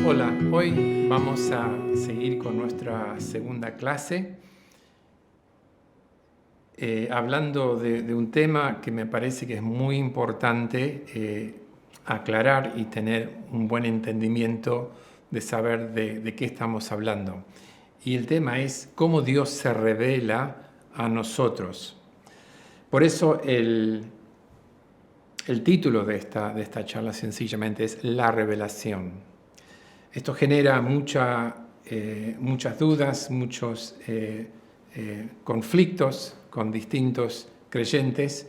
Hola, hoy vamos a seguir con nuestra segunda clase, hablando de un tema que me parece que es muy importante aclarar y tener un buen entendimiento de saber de qué estamos hablando. Y el tema es cómo Dios se revela a nosotros. Por eso el título de esta charla sencillamente es La Revelación. Esto genera muchas dudas, muchos conflictos con distintos creyentes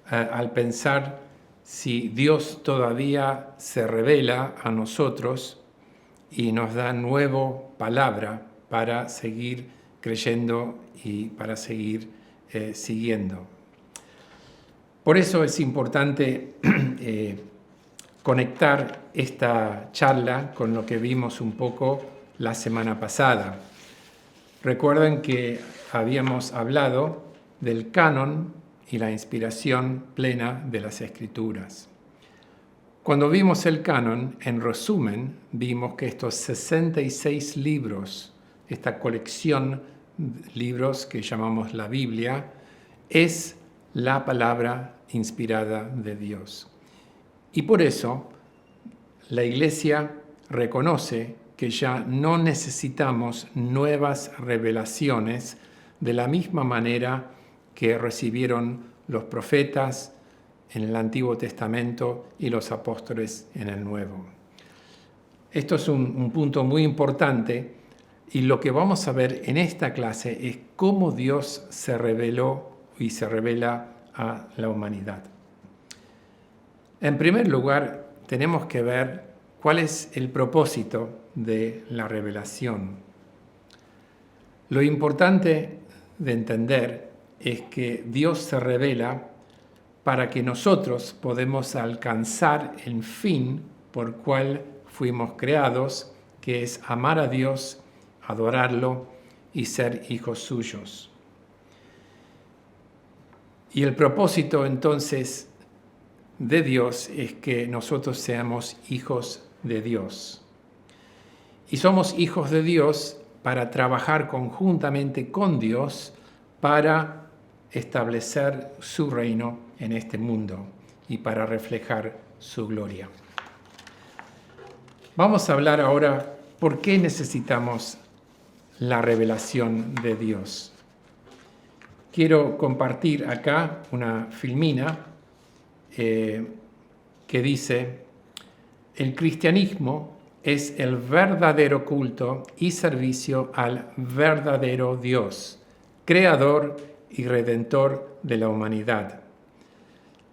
al pensar si Dios todavía se revela a nosotros y nos da nueva palabra para seguir creyendo y para seguir siguiendo. Por eso es importante conectar esta charla con lo que vimos un poco la semana pasada. Recuerden que habíamos hablado del canon y la inspiración plena de las Escrituras. Cuando vimos el canon, en resumen, vimos que estos 66 libros, esta colección de libros que llamamos la Biblia, es la palabra inspirada de Dios. Y por eso la Iglesia reconoce que ya no necesitamos nuevas revelaciones de la misma manera que recibieron los profetas en el Antiguo Testamento y los apóstoles en el Nuevo. Esto es un punto muy importante y lo que vamos a ver en esta clase es cómo Dios se reveló y se revela a la humanidad. En primer lugar, tenemos que ver cuál es el propósito de la revelación. Lo importante de entender es que Dios se revela para que nosotros podamos alcanzar el fin por cual fuimos creados, que es amar a Dios, adorarlo y ser hijos suyos. Y el propósito entonces de Dios es que nosotros seamos hijos de Dios. Y somos hijos de Dios para trabajar conjuntamente con Dios para establecer su reino en este mundo y para reflejar su gloria. Vamos a hablar ahora por qué necesitamos la revelación de Dios. Quiero compartir acá una filmina que dice: el cristianismo es el verdadero culto y servicio al verdadero Dios, creador y redentor de la humanidad.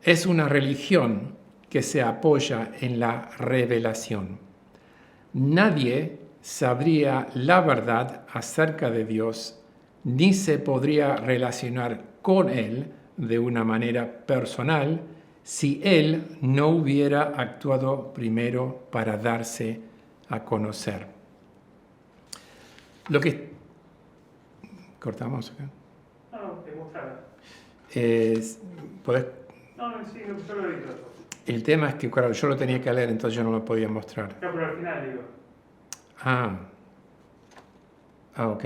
Es una religión que se apoya en la revelación. Nadie sabría la verdad acerca de Dios, ni se podría relacionar con Él de una manera personal si Él no hubiera actuado primero para darse a conocer. Lo que... ¿Cortamos acá? No, te mostraba. ¿Podés? No, sí, yo lo he visto. El tema es que, claro, yo lo tenía que leer, entonces yo no lo podía mostrar. No, pero al final digo. Ok.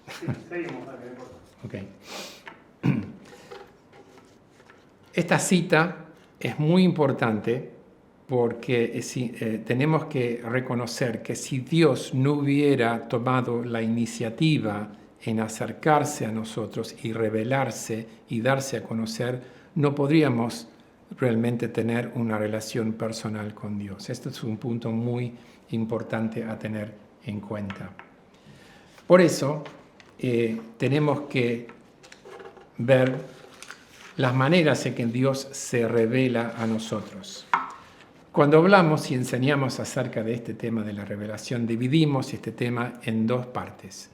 Sí, seguimos, no importa. Ok. Esta cita es muy importante porque tenemos que reconocer que si Dios no hubiera tomado la iniciativa en acercarse a nosotros y revelarse y darse a conocer, no podríamos realmente tener una relación personal con Dios. Esto es un punto muy importante a tener en cuenta. Por eso tenemos que ver las maneras en que Dios se revela a nosotros. Cuando hablamos y enseñamos acerca de este tema de la revelación, dividimos este tema en dos partes.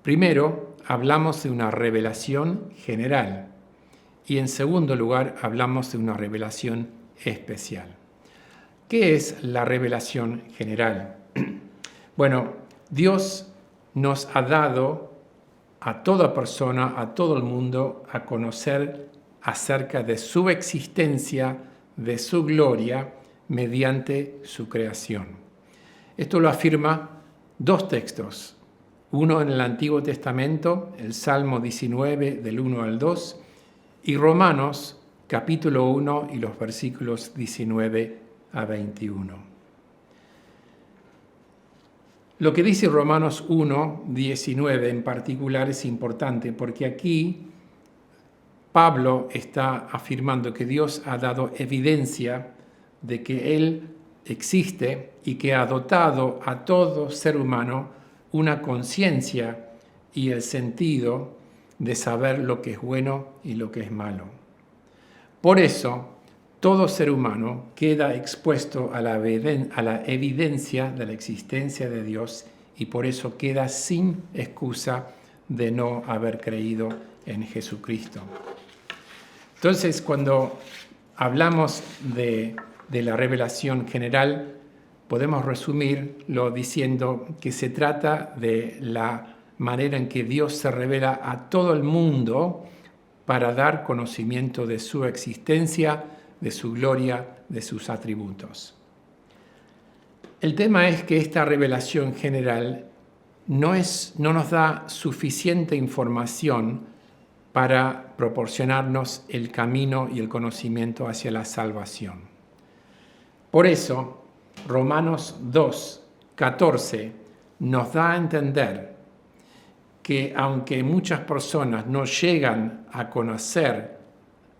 Primero, hablamos de una revelación general y en segundo lugar, hablamos de una revelación especial. ¿Qué es la revelación general? Bueno, Dios nos ha dado a toda persona, a todo el mundo, a conocer acerca de su existencia, de su gloria, mediante su creación. Esto lo afirma dos textos. Uno en el Antiguo Testamento, el Salmo 19 del 1 al 2, y Romanos capítulo 1 y los versículos 19 a 21. Lo que dice Romanos 1, 19 en particular es importante porque aquí Pablo está afirmando que Dios ha dado evidencia de que Él existe y que ha dotado a todo ser humano una conciencia y el sentido de saber lo que es bueno y lo que es malo. Por eso, todo ser humano queda expuesto a la evidencia de la existencia de Dios y por eso queda sin excusa de no haber creído en Jesucristo. Entonces, cuando hablamos de la revelación general, podemos resumirlo diciendo que se trata de la manera en que Dios se revela a todo el mundo para dar conocimiento de su existencia, de su gloria, de sus atributos. El tema es que esta revelación general no nos da suficiente información para proporcionarnos el camino y el conocimiento hacia la salvación. Por eso, Romanos 2, 14 nos da a entender que aunque muchas personas no llegan a conocer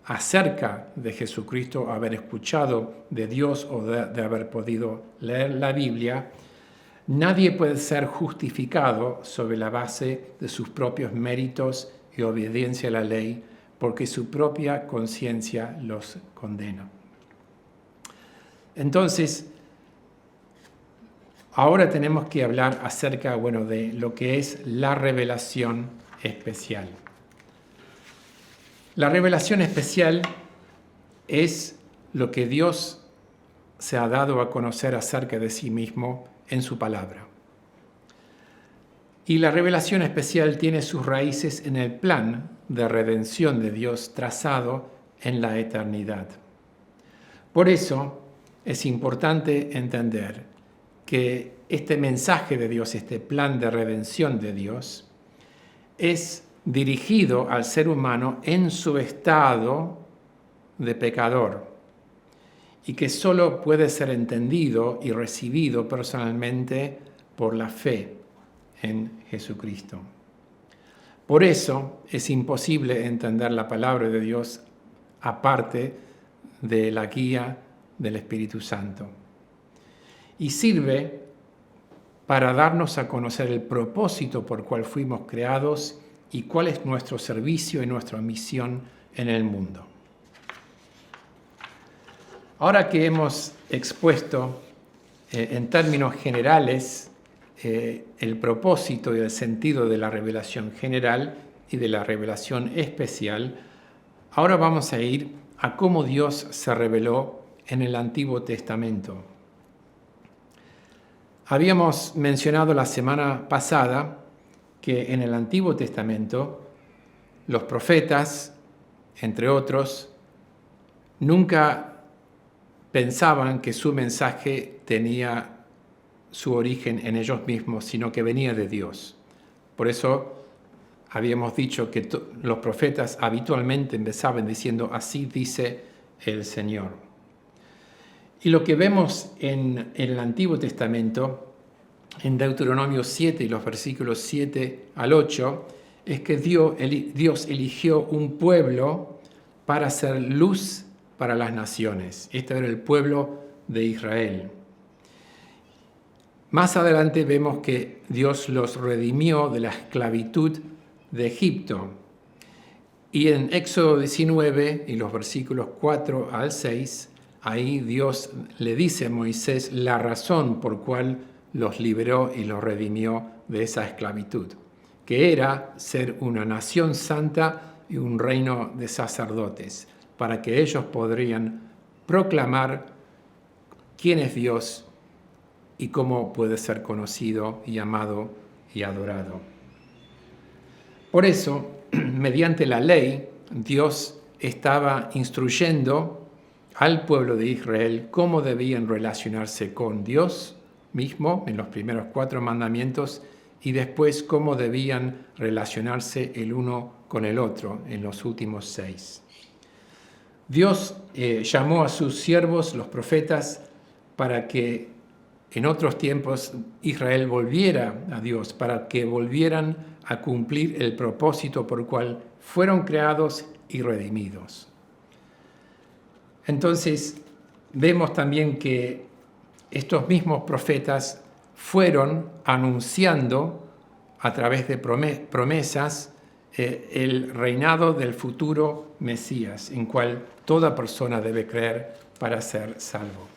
acerca de Jesucristo, haber escuchado de Dios o de haber podido leer la Biblia, nadie puede ser justificado sobre la base de sus propios méritos y obediencia a la ley, porque su propia conciencia los condena. Entonces, ahora tenemos que hablar acerca, de lo que es la revelación especial. La revelación especial es lo que Dios se ha dado a conocer acerca de sí mismo en su palabra. Y la revelación especial tiene sus raíces en el plan de redención de Dios trazado en la eternidad. Por eso es importante entender que este mensaje de Dios, este plan de redención de Dios, es dirigido al ser humano en su estado de pecador y que solo puede ser entendido y recibido personalmente por la fe en Jesucristo. Por eso es imposible entender la palabra de Dios aparte de la guía del Espíritu Santo. Y sirve para darnos a conocer el propósito por cual fuimos creados y cuál es nuestro servicio y nuestra misión en el mundo. Ahora que hemos expuesto en términos generales el propósito y el sentido de la revelación general y de la revelación especial, ahora vamos a ir a cómo Dios se reveló en el Antiguo Testamento. Habíamos mencionado la semana pasada que en el Antiguo Testamento los profetas, entre otros, nunca pensaban que su mensaje tenía su origen en ellos mismos, sino que venía de Dios. Por eso habíamos dicho que los profetas habitualmente empezaban diciendo, así dice el Señor. Y lo que vemos en el Antiguo Testamento, en Deuteronomio 7 y los versículos 7 al 8, es que Dios eligió un pueblo para ser luz para las naciones. Este era el pueblo de Israel. Más adelante vemos que Dios los redimió de la esclavitud de Egipto. Y en Éxodo 19 y los versículos 4 al 6, ahí Dios le dice a Moisés la razón por cual los liberó y los redimió de esa esclavitud, que era ser una nación santa y un reino de sacerdotes, para que ellos podrían proclamar quién es Dios y cómo puede ser conocido y amado y adorado. Por eso, mediante la ley, Dios estaba instruyendo al pueblo de Israel cómo debían relacionarse con Dios mismo en los primeros 4 mandamientos y después cómo debían relacionarse el uno con el otro en los últimos 6. Dios llamó a sus siervos, los profetas, para que en otros tiempos Israel volviera a Dios, para que volvieran a cumplir el propósito por el cual fueron creados y redimidos. Entonces, vemos también que estos mismos profetas fueron anunciando a través de promesas el reinado del futuro Mesías, en cual toda persona debe creer para ser salvo.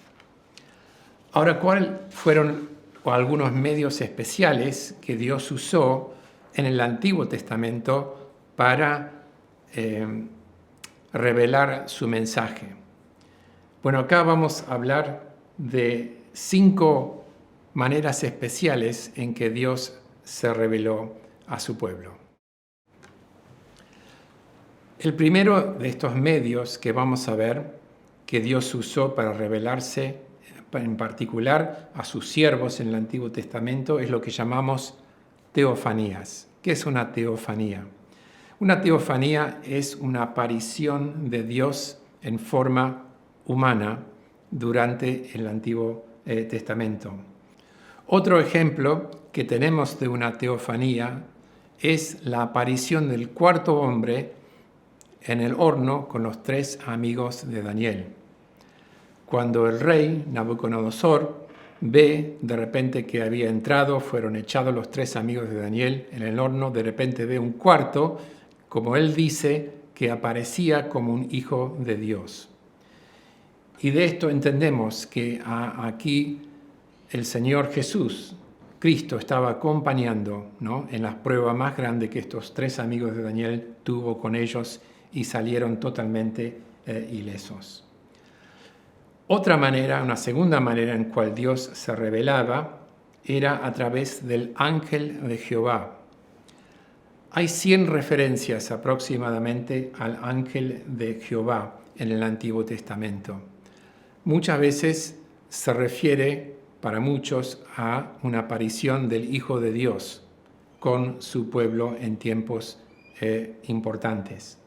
Ahora, ¿cuáles fueron algunos medios especiales que Dios usó en el Antiguo Testamento para revelar su mensaje? Bueno, acá vamos a hablar de 5 maneras especiales en que Dios se reveló a su pueblo. El primero de estos medios que vamos a ver que Dios usó para revelarse en particular a sus siervos en el Antiguo Testamento es lo que llamamos teofanías. ¿Qué es una teofanía? Una teofanía es una aparición de Dios en forma humana durante el Antiguo Testamento. Otro ejemplo que tenemos de una teofanía es la aparición del 4.º hombre en el horno con los 3 amigos de Daniel. Cuando el rey Nabucodonosor ve de repente que había entrado, fueron echados los 3 amigos de Daniel en el horno, de repente ve un cuarto, como él dice, que aparecía como un hijo de Dios. Y de esto entendemos que aquí el Señor Jesús, Cristo, estaba acompañando, ¿no?, en la prueba más grande que estos 3 amigos de Daniel tuvo con ellos y salieron totalmente ilesos. Otra manera, una segunda manera en cual Dios se revelaba era a través del ángel de Jehová. Hay 100 referencias aproximadamente al ángel de Jehová en el Antiguo Testamento. Muchas veces se refiere para muchos a una aparición del Hijo de Dios con su pueblo en tiempos importantes.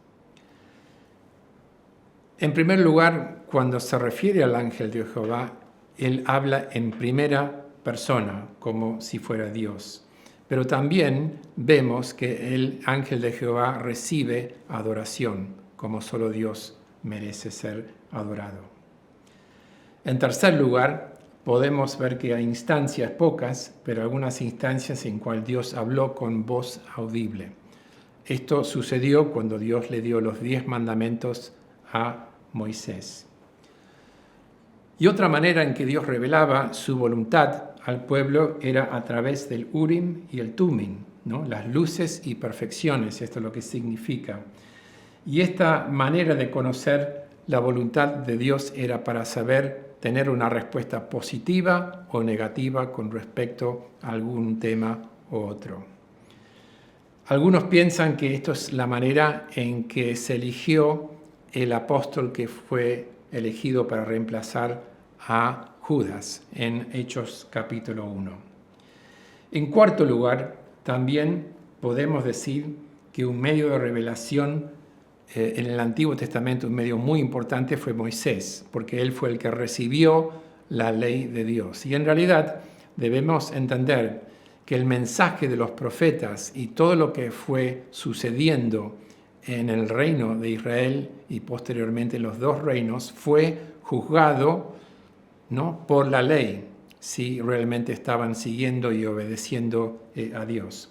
En primer lugar, cuando se refiere al ángel de Jehová, él habla en primera persona, como si fuera Dios. Pero también vemos que el ángel de Jehová recibe adoración, como solo Dios merece ser adorado. En tercer lugar, podemos ver que hay instancias pocas, pero algunas instancias en cual Dios habló con voz audible. Esto sucedió cuando Dios le dio los 10 mandamientos a Moisés. Y otra manera en que Dios revelaba su voluntad al pueblo era a través del Urim y el Tumim, ¿no?, las luces y perfecciones, esto es lo que significa. Y esta manera de conocer la voluntad de Dios era para saber tener una respuesta positiva o negativa con respecto a algún tema u otro. Algunos piensan que esto es la manera en que se eligió el apóstol que fue elegido para reemplazar a Judas en Hechos capítulo 1. En cuarto lugar, también podemos decir que un medio de revelación en el Antiguo Testamento, un medio muy importante, fue Moisés, porque él fue el que recibió la ley de Dios. Y en realidad debemos entender que el mensaje de los profetas y todo lo que fue sucediendo en el reino de Israel y posteriormente en los 2 reinos fue juzgado, ¿no?, por la ley, si realmente estaban siguiendo y obedeciendo a Dios.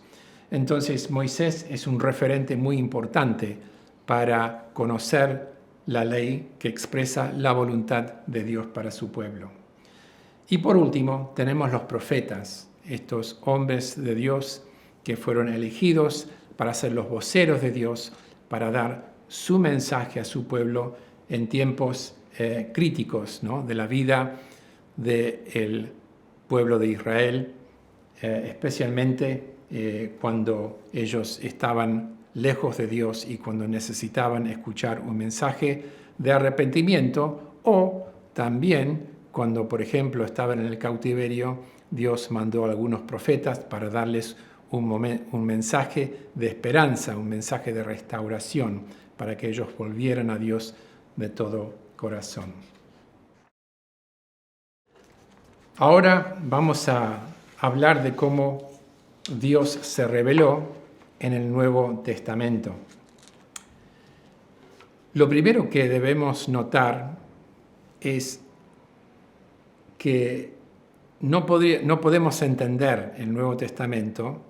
Entonces Moisés es un referente muy importante para conocer la ley que expresa la voluntad de Dios para su pueblo. Y por último, tenemos los profetas, estos hombres de Dios que fueron elegidos para ser los voceros de Dios, para dar su mensaje a su pueblo en tiempos críticos, ¿no?, de la vida del pueblo de Israel, especialmente cuando ellos estaban lejos de Dios y cuando necesitaban escuchar un mensaje de arrepentimiento, o también cuando, por ejemplo, estaban en el cautiverio Dios mandó a algunos profetas para darles un mensaje de esperanza, un mensaje de restauración, para que ellos volvieran a Dios de todo corazón. Ahora vamos a hablar de cómo Dios se reveló en el Nuevo Testamento. Lo primero que debemos notar es que no podemos entender el Nuevo Testamento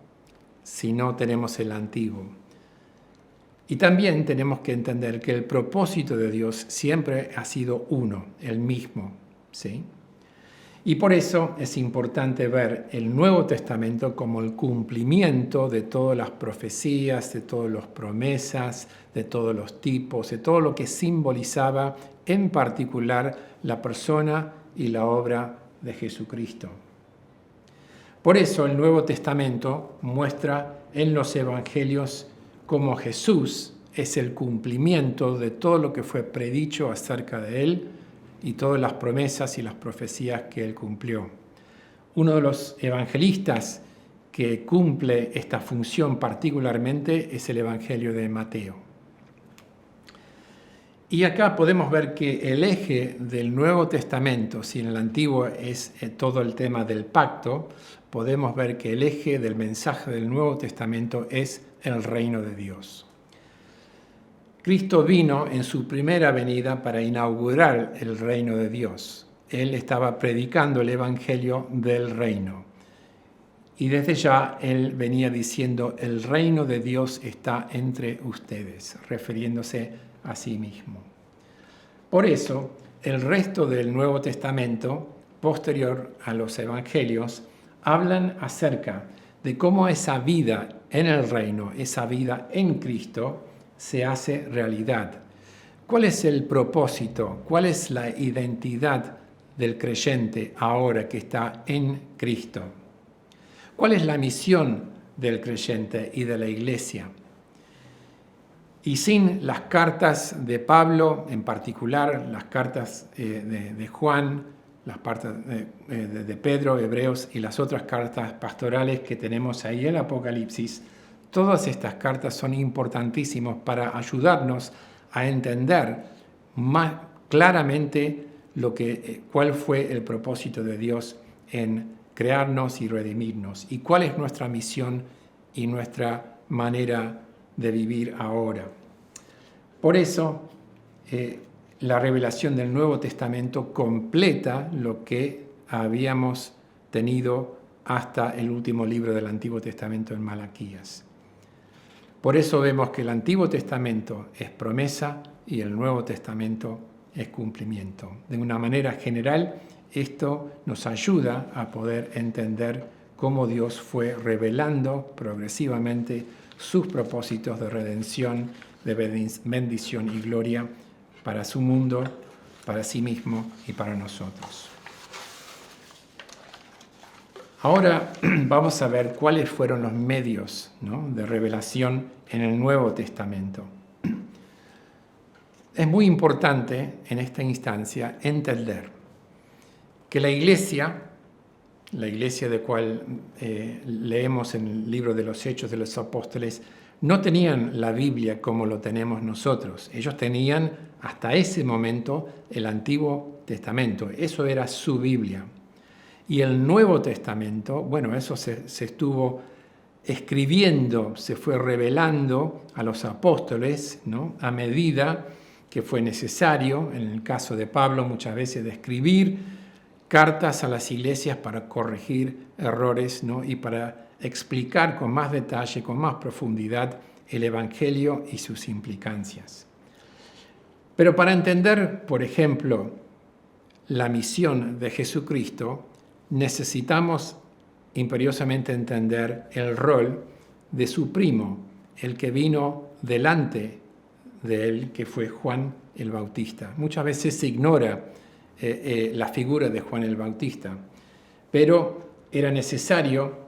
si no tenemos el Antiguo. Y también tenemos que entender que el propósito de Dios siempre ha sido uno, el mismo, ¿sí? Y por eso es importante ver el Nuevo Testamento como el cumplimiento de todas las profecías, de todas las promesas, de todos los tipos, de todo lo que simbolizaba en particular la persona y la obra de Jesucristo. Por eso el Nuevo Testamento muestra en los Evangelios cómo Jesús es el cumplimiento de todo lo que fue predicho acerca de Él y todas las promesas y las profecías que Él cumplió. Uno de los evangelistas que cumple esta función particularmente es el Evangelio de Mateo. Y acá podemos ver que el eje del Nuevo Testamento, si en el Antiguo es todo el tema del pacto, podemos ver que el eje del mensaje del Nuevo Testamento es el reino de Dios. Cristo vino en su primera venida para inaugurar el reino de Dios. Él estaba predicando el evangelio del reino. Y desde ya Él venía diciendo, el reino de Dios está entre ustedes, refiriéndose a sí mismo. Por eso, el resto del Nuevo Testamento, posterior a los evangelios, hablan acerca de cómo esa vida en el reino, esa vida en Cristo, se hace realidad. ¿Cuál es el propósito? ¿Cuál es la identidad del creyente ahora que está en Cristo? ¿Cuál es la misión del creyente y de la iglesia? Y sin las cartas de Pablo, en particular las cartas de Juan, las cartas de Pedro, Hebreos y las otras cartas pastorales que tenemos ahí en el Apocalipsis, todas estas cartas son importantísimas para ayudarnos a entender más claramente cuál fue el propósito de Dios en crearnos y redimirnos y cuál es nuestra misión y nuestra manera de vivir ahora. Por eso, la revelación del Nuevo Testamento completa lo que habíamos tenido hasta el último libro del Antiguo Testamento en Malaquías. Por eso vemos que el Antiguo Testamento es promesa y el Nuevo Testamento es cumplimiento. De una manera general, esto nos ayuda a poder entender cómo Dios fue revelando progresivamente sus propósitos de redención, de bendición y gloria para su mundo, para sí mismo y para nosotros. Ahora vamos a ver cuáles fueron los medios, ¿no?, de revelación en el Nuevo Testamento. Es muy importante en esta instancia entender que la iglesia de cual leemos en el libro de los Hechos de los Apóstoles, no tenían la Biblia como lo tenemos nosotros. Ellos tenían hasta ese momento el Antiguo Testamento. Eso era su Biblia. Y el Nuevo Testamento, bueno, eso se estuvo escribiendo, se fue revelando a los apóstoles, ¿no?, a medida que fue necesario, en el caso de Pablo muchas veces, de escribir cartas a las iglesias para corregir errores, ¿no?, y para explicar con más detalle, con más profundidad el Evangelio y sus implicancias. Pero para entender, por ejemplo, la misión de Jesucristo, necesitamos imperiosamente entender el rol de su primo, el que vino delante de él, que fue Juan el Bautista. Muchas veces se ignora la figura de Juan el Bautista, pero era necesario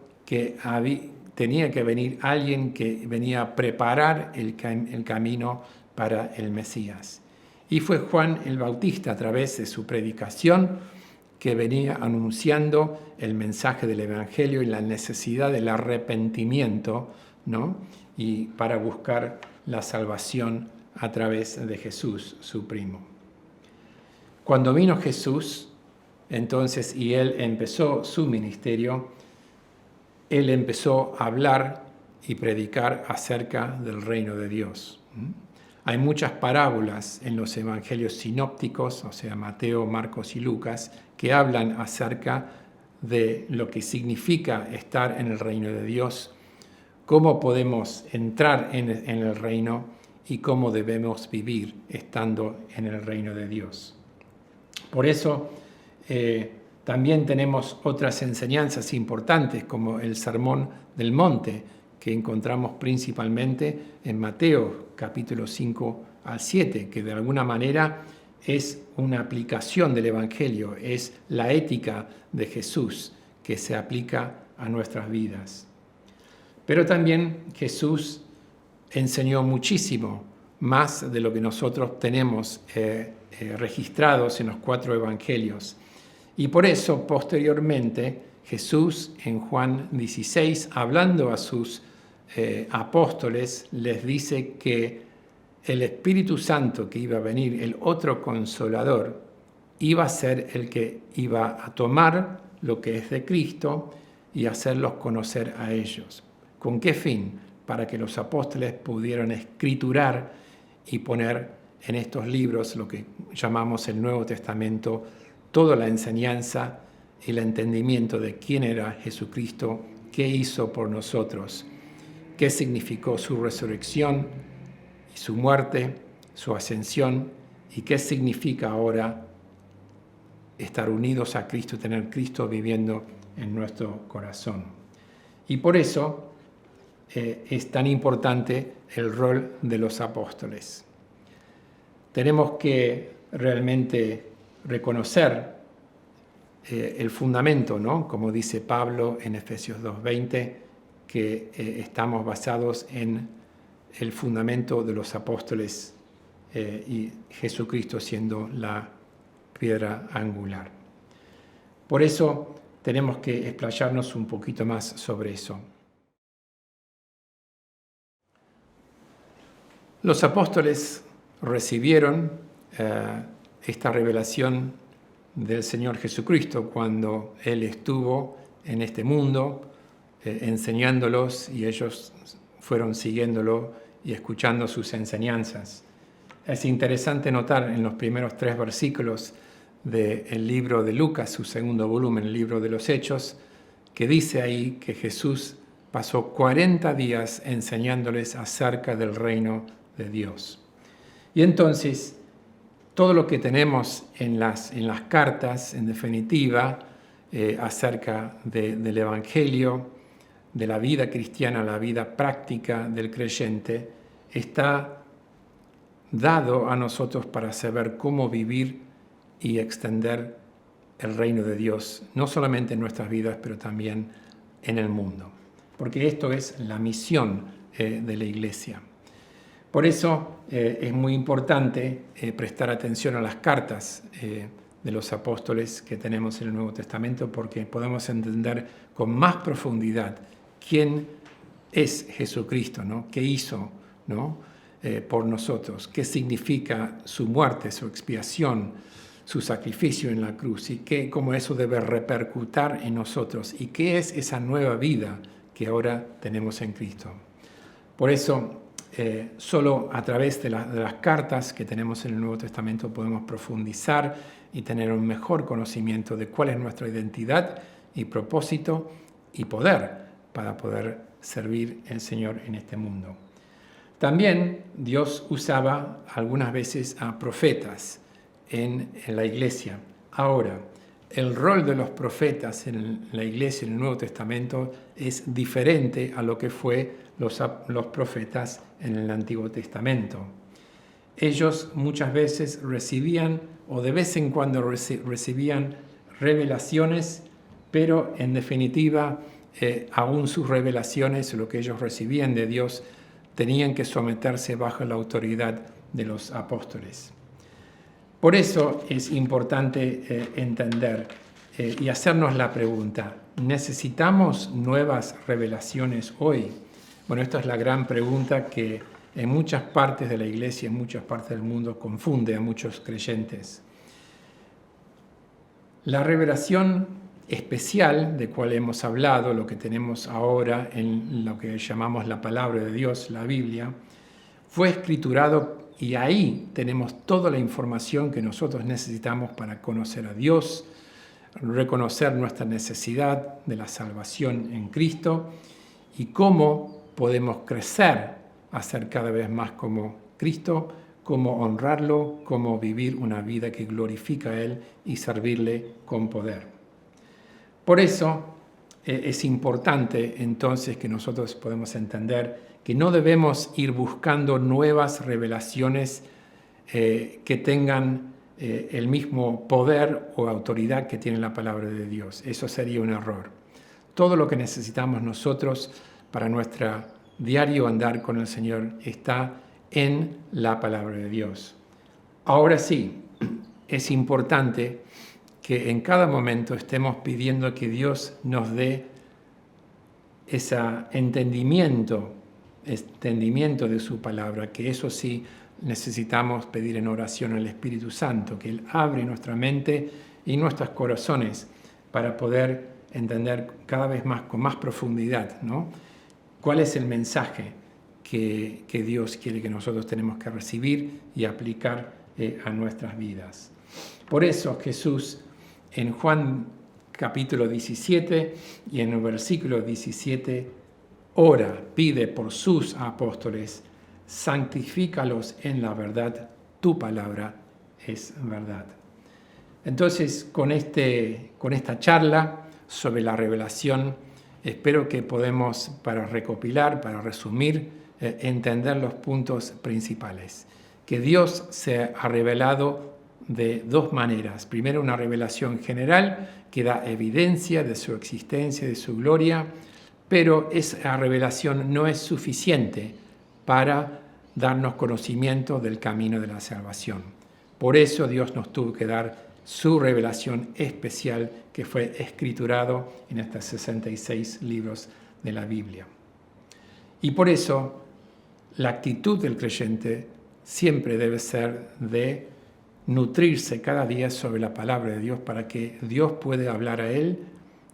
tenía que venir alguien que venía a preparar el camino para el Mesías. Y fue Juan el Bautista, a través de su predicación, que venía anunciando el mensaje del Evangelio y la necesidad del arrepentimiento, ¿no? Y para buscar la salvación a través de Jesús, su primo. Cuando vino Jesús, entonces, y él empezó su ministerio, él empezó a hablar y predicar acerca del reino de Dios. Hay muchas parábolas en los evangelios sinópticos, o sea, Mateo, Marcos y Lucas, que hablan acerca de lo que significa estar en el reino de Dios, cómo podemos entrar en el reino y cómo debemos vivir estando en el reino de Dios. Por eso también tenemos otras enseñanzas importantes, como el Sermón del Monte, que encontramos principalmente en Mateo capítulo 5 al 7, que de alguna manera es una aplicación del Evangelio, es la ética de Jesús que se aplica a nuestras vidas. Pero también Jesús enseñó muchísimo más de lo que nosotros tenemos registrados en los 4 evangelios. Y por eso, posteriormente, Jesús en Juan 16, hablando a sus apóstoles, les dice que el Espíritu Santo que iba a venir, el otro Consolador, iba a ser el que iba a tomar lo que es de Cristo y hacerlos conocer a ellos. ¿Con qué fin? Para que los apóstoles pudieran escriturar y poner en estos libros, lo que llamamos el Nuevo Testamento, toda la enseñanza y el entendimiento de quién era Jesucristo, qué hizo por nosotros, qué significó su resurrección y su muerte, su ascensión, y qué significa ahora estar unidos a Cristo, tener Cristo viviendo en nuestro corazón. Y por eso es tan importante el rol de los apóstoles. Tenemos que realmente reconocer el fundamento, ¿no? Como dice Pablo en Efesios 2:20, que estamos basados en el fundamento de los apóstoles y Jesucristo siendo la piedra angular. Por eso tenemos que explayarnos un poquito más sobre eso. Los apóstoles recibieron esta revelación del Señor Jesucristo cuando Él estuvo en este mundo enseñándolos, y ellos fueron siguiéndolo y escuchando sus enseñanzas. Es interesante notar en los primeros 3 versículos del libro de Lucas, su segundo volumen, el libro de los Hechos, que dice ahí que Jesús pasó 40 días enseñándoles acerca del reino de Dios. Y entonces, todo lo que tenemos en las cartas, en definitiva, acerca del Evangelio, de la vida cristiana, la vida práctica del creyente, está dado a nosotros para saber cómo vivir y extender el reino de Dios, no solamente en nuestras vidas, pero también en el mundo. Porque esto es la misión de la Iglesia. Por eso es muy importante prestar atención a las cartas de los apóstoles que tenemos en el Nuevo Testamento, porque podemos entender con más profundidad quién es Jesucristo, ¿no? ¿Qué hizo, ¿no? Por nosotros? ¿Qué significa su muerte, su expiación, su sacrificio en la cruz? Y cómo eso debe repercutir en nosotros. ¿Y qué es esa nueva vida que ahora tenemos en Cristo? Por eso, solo a través de las cartas que tenemos en el Nuevo Testamento podemos profundizar y tener un mejor conocimiento de cuál es nuestra identidad y propósito y poder para poder servir al Señor en este mundo. También Dios usaba algunas veces a profetas en la Iglesia. Ahora, el rol de los profetas en la Iglesia en el Nuevo Testamento es diferente a lo que fue los profetas en el Antiguo Testamento. Ellos muchas veces recibían, o de vez en cuando recibían revelaciones, pero en definitiva, aún sus revelaciones, lo que ellos recibían de Dios, tenían que someterse bajo la autoridad de los apóstoles. Por eso es importante entender y hacernos la pregunta, ¿necesitamos nuevas revelaciones hoy? Bueno, esta es la gran pregunta que en muchas partes de la iglesia, en muchas partes del mundo, confunde a muchos creyentes. La revelación especial de cual hemos hablado, lo que tenemos ahora en lo que llamamos la palabra de Dios, la Biblia, fue escriturado y ahí tenemos toda la información que nosotros necesitamos para conocer a Dios, reconocer nuestra necesidad de la salvación en Cristo y cómo podemos crecer a ser cada vez más como Cristo, cómo honrarlo, cómo vivir una vida que glorifica a Él y servirle con poder. Por eso es importante entonces que nosotros podamos entender que no debemos ir buscando nuevas revelaciones que tengan el mismo poder o autoridad que tiene la palabra de Dios. Eso sería un error. Todo lo que necesitamos nosotros para nuestro diario andar con el Señor está en la palabra de Dios. Ahora sí, es importante que en cada momento estemos pidiendo que Dios nos dé ese entendimiento de su palabra, que eso sí necesitamos pedir en oración al Espíritu Santo, que Él abre nuestra mente y nuestros corazones para poder entender cada vez más, con más profundidad, ¿no? ¿Cuál es el mensaje que Dios quiere que nosotros tenemos que recibir y aplicar a nuestras vidas? Por eso Jesús en Juan capítulo 17 y en el versículo 17 ora, pide por sus apóstoles, santifícalos en la verdad, tu palabra es verdad. Entonces, con esta charla sobre la revelación, espero que podamos, para recopilar, para resumir, entender los puntos principales. Que Dios se ha revelado de dos maneras. Primero, una revelación general que da evidencia de su existencia, de su gloria, pero esa revelación no es suficiente para darnos conocimiento del camino de la salvación. Por eso Dios nos tuvo que dar su revelación especial que fue escriturado en estos 66 libros de la Biblia. Y por eso la actitud del creyente siempre debe ser de nutrirse cada día sobre la palabra de Dios para que Dios pueda hablar a él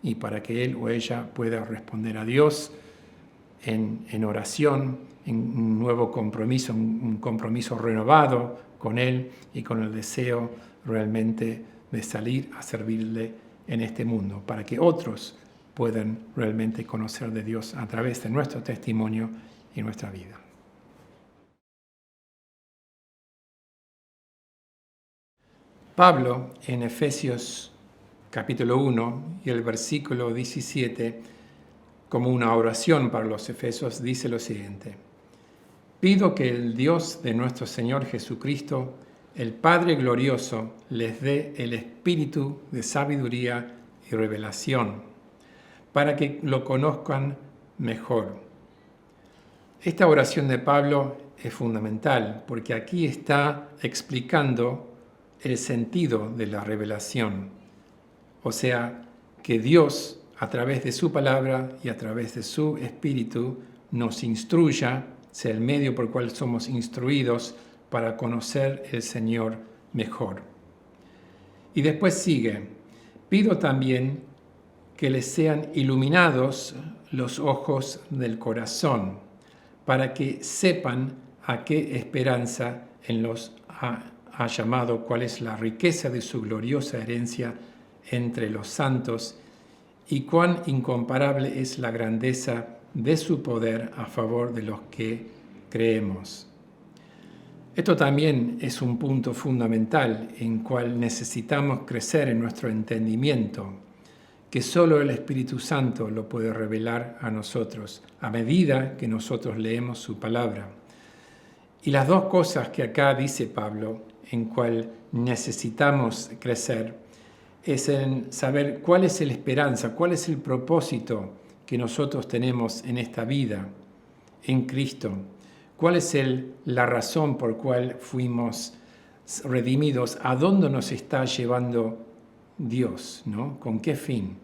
y para que él o ella pueda responder a Dios en oración, en un nuevo compromiso, un compromiso renovado con él y con el deseo realmente de salir a servirle en este mundo, para que otros puedan realmente conocer de Dios a través de nuestro testimonio y nuestra vida. Pablo, en Efesios capítulo 1 y el versículo 17, como una oración para los efesios, dice lo siguiente: pido que el Dios de nuestro Señor Jesucristo, el Padre glorioso, les dé el espíritu de sabiduría y revelación, para que lo conozcan mejor. Esta oración de Pablo es fundamental, porque aquí está explicando el sentido de la revelación. O sea, que Dios, a través de su palabra y a través de su espíritu, nos instruya, sea el medio por el cual somos instruidos para conocer el Señor mejor. Y después sigue: pido también que les sean iluminados los ojos del corazón, para que sepan a qué esperanza ha llamado, cuál es la riqueza de su gloriosa herencia entre los santos y cuán incomparable es la grandeza de su poder a favor de los que creemos. Esto también es un punto fundamental en cual necesitamos crecer en nuestro entendimiento, que solo el Espíritu Santo lo puede revelar a nosotros a medida que nosotros leemos su palabra. Y las dos cosas que acá dice Pablo, en cual necesitamos crecer, es en saber cuál es la esperanza, cuál es el propósito que nosotros tenemos en esta vida, en Cristo. ¿Cuál es la razón por cual fuimos redimidos? ¿A dónde nos está llevando Dios, ¿no? ¿Con qué fin?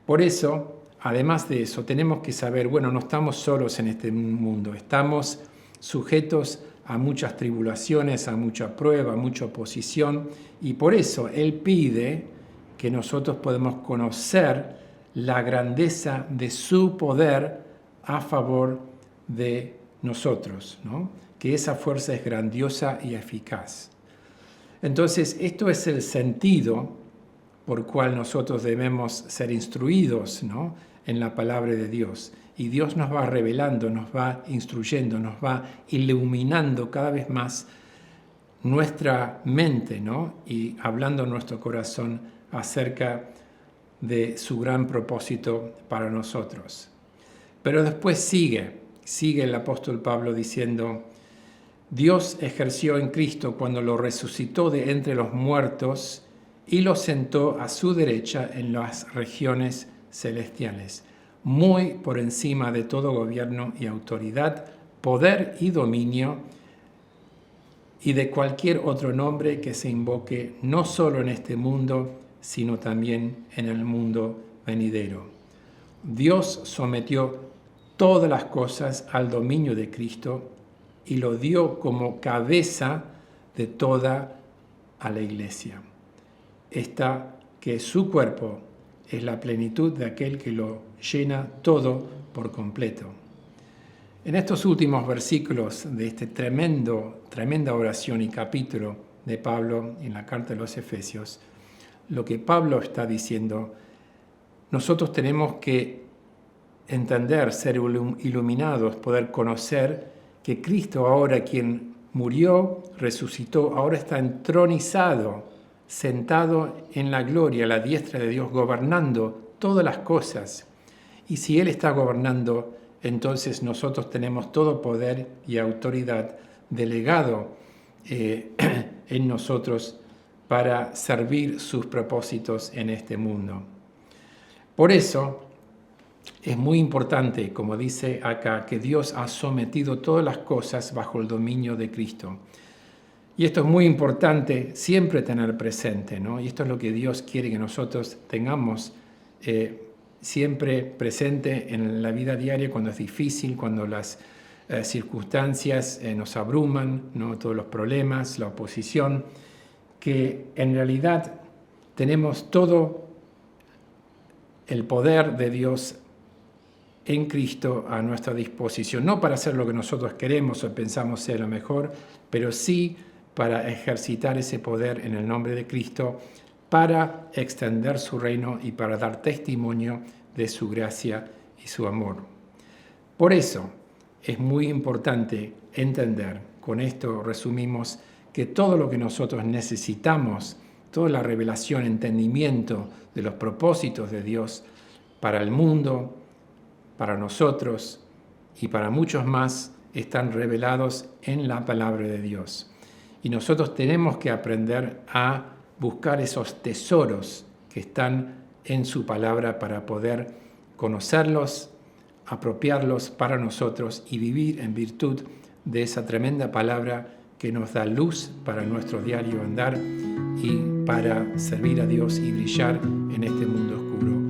Por eso, además de eso, tenemos que saber, bueno, no estamos solos en este mundo, estamos sujetos a muchas tribulaciones, a mucha prueba, a mucha oposición, y por eso Él pide que nosotros podamos conocer la grandeza de su poder a favor de nosotros, ¿no? Que esa fuerza es grandiosa y eficaz. Entonces, esto es el sentido por cual nosotros debemos ser instruidos, ¿no? En la palabra de Dios. Y Dios nos va revelando, nos va instruyendo, nos va iluminando cada vez más nuestra mente, ¿no? Y hablando en nuestro corazón acerca de su gran propósito para nosotros. Pero después sigue el apóstol Pablo diciendo: Dios ejerció en Cristo cuando lo resucitó de entre los muertos y lo sentó a su derecha en las regiones celestiales, muy por encima de todo gobierno y autoridad, poder y dominio, y de cualquier otro nombre que se invoque, no solo en este mundo, sino también en el mundo venidero. Dios sometió todas las cosas al dominio de Cristo y lo dio como cabeza de toda a la Iglesia. Esta que su cuerpo es la plenitud de aquel que lo llena todo por completo. En estos últimos versículos de este tremenda oración y capítulo de Pablo en la carta de los Efesios, lo que Pablo está diciendo, nosotros tenemos que entender, ser iluminados, poder conocer que Cristo ahora, quien murió, resucitó, ahora está entronizado, sentado en la gloria, a la diestra de Dios, gobernando todas las cosas. Y si Él está gobernando, entonces nosotros tenemos todo poder y autoridad delegado en nosotros para servir sus propósitos en este mundo. Por eso es muy importante, como dice acá, que Dios ha sometido todas las cosas bajo el dominio de Cristo. Y esto es muy importante siempre tener presente, ¿no? Y esto es lo que Dios quiere que nosotros tengamos siempre presente en la vida diaria cuando es difícil, cuando las circunstancias nos abruman, ¿no? Todos los problemas, la oposición, que en realidad tenemos todo el poder de Dios en Cristo a nuestra disposición, no para hacer lo que nosotros queremos o pensamos ser lo mejor, pero sí para ejercitar ese poder en el nombre de Cristo, para extender su reino y para dar testimonio de su gracia y su amor. Por eso es muy importante entender, con esto resumimos, que todo lo que nosotros necesitamos, toda la revelación, entendimiento de los propósitos de Dios para el mundo, para nosotros y para muchos más, están revelados en la palabra de Dios. Y nosotros tenemos que aprender a buscar esos tesoros que están en su palabra para poder conocerlos, apropiarlos para nosotros y vivir en virtud de esa tremenda palabra que nos da luz para nuestro diario andar y para servir a Dios y brillar en este mundo oscuro.